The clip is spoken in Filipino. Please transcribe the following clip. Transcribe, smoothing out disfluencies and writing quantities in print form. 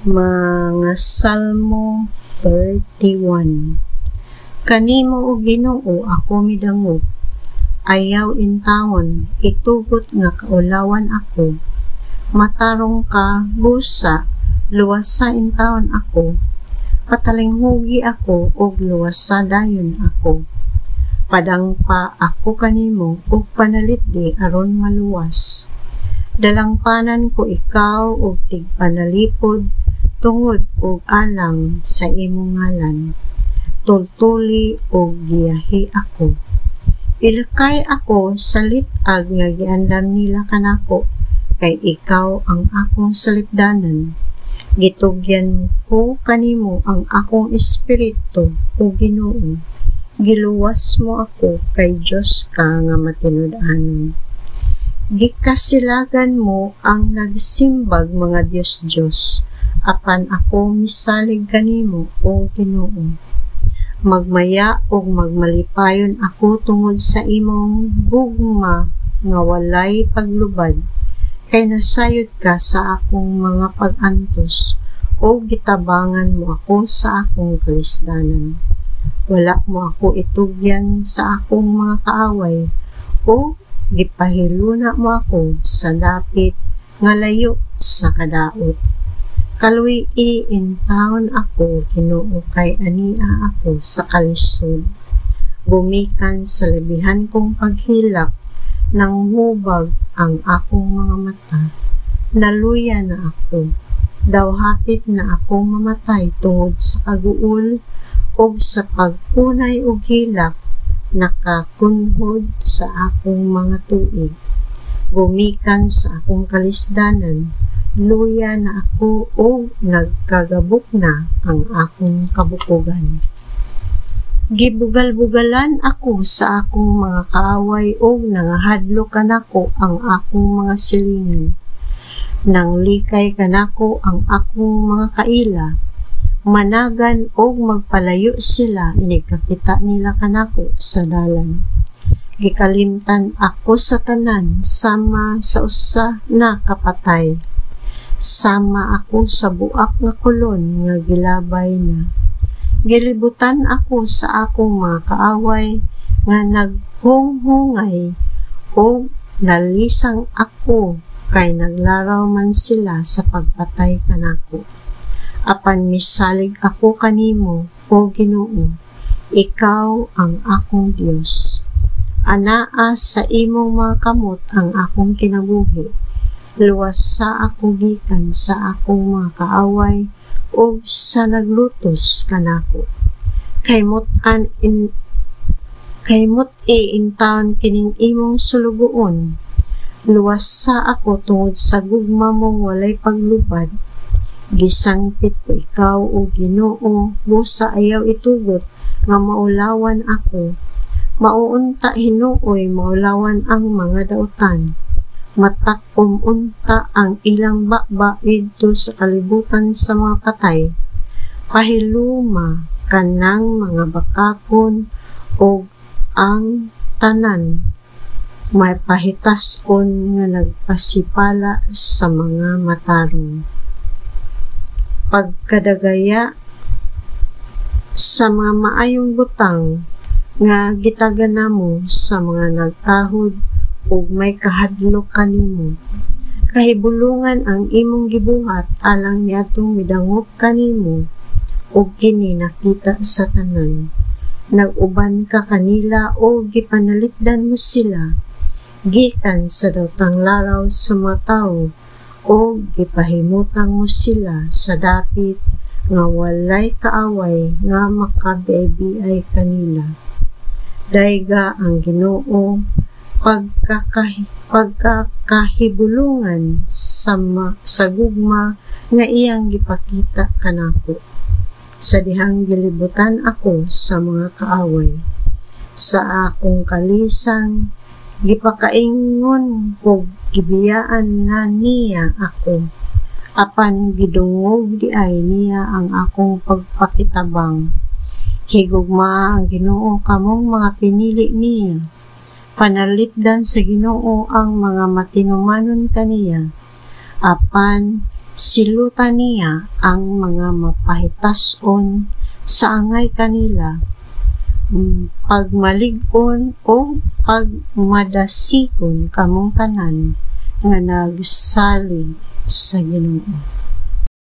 Mga Salmo 31. Kanimo o Ginoo ako midangog, ayaw intawon, itugot nga kaulawan ako. Matarong ka, busa, luwasa intawon ako. Patalinghugi ako, og luwasa dayon ako. Padangpa ako kanimo, og panalitdi aron maluwas. Dalangpanan ko ikaw, og tigpanalipod, tungod og alang sa imong ngalan. Tultuli og giyahi ako. Ilakay ako sa litag nga giandam nila kanako, kay ikaw ang akong salipdanan. Gitugyan ko kanimo ang akong espiritu, o Ginoo. Giluwas mo ako kay Diyos ka nga matinud-anon. Gikasilagan mo ang nagsimbag mga Diyos-Diyos, apan ako misalig kanimo, o Ginoo. Magmaya o magmalipayon ako tungod sa imong gugma nga walay paglubad, kay nasayod ka sa akong mga pag-antos, o gitabangan mo ako sa akong kalisdanan. Wala mo ako itugyan sa akong mga kaaway, o gipahiluna mo ako sa dapit nga layo sa kadaot. Kaluy-i intawon ako, Ginoo, kay ania ako sa kalisod. Gumikan sa labihan kong paghilak, nang hubag ang akong mga mata. Naluya na ako, daw hapit na akong mamatay tungod sa kaguol o sa pagpunay o hilak, nakakunhod sa akong mga tuig. Gumikan sa akong kalisdanan, luya na ako o nagkagabok na ang akong kabukugan. Gibugal-bugalan ako sa akong mga kaaway o nangahadlo kanako ang akong mga silingan. Nang likay kanako ang akong mga kaila, managan o magpalayo sila, inigkakita nila kanako sa dalan. Gikalimtan ako sa tanan, sama sa usa na kapatay. Sama ako sa buak nga kulon nga gilabay na. Gilibutan ako sa akong mga kaaway nga naghunghungay, o nalisang ako kay naglaraw man sila sa pagpatay kanako. Apan misalig ako kanimo, o Ginoo, ikaw ang akong Dios. Anaa sa imong mga kamot ang akong kinabuhi. Luwas sa ako gikan sa akong mga kaaway, o sa naglutos kanako. Kaymot intawon kining imong sulugoon. Luwas sa ako tungod sa gugma mong walay paglubad. Gisangpit ko ikaw, o Ginoo, busa ayaw itugot nga maulawan ako. Mauunta hinuoy maulawan ang mga dautan. Matakom-unta ang ilang bakba dito sa kalibutan sa mga patay. Pahiluma kanang mga bakakon o ang tanan. May pahitason nga nagpasipala sa mga matarong. Pagkadagaya sa mga maayong butang nga gitagana mo sa mga nagtahod ug may kahadlok kanimo. Kahibulungan ang imong gibuhat alang niadtong midangop kanimo, ug kini nakita sa tanan. Nag-uban ka kanila o gipanalitdan mo sila, gikan sa daotang laraw sa mga tawo, o gipahimutang mo sila sa dapit nga walay kaaway nga makabiay kanila. Dayga ang Ginoo pagkakahibulungan sa gugma nga iyang gipakita kanako. Sa dihang gilibutan ako sa mga kaaway, sa akong kalisang gipakaingon kog gibiyaan na niya ako, apan gidungog di ay niya ang akong pagpakitabang. Higugma ang Ginoo kamong mga pinili niya. Panalitdan sa Ginoo ang mga matinumanon kaniya. Apan Silutan niya ang mga mapahitason sa angay kanila, pagmalig-on o pagmadasikon kamong tanan nga nagsalig sa Ginoo.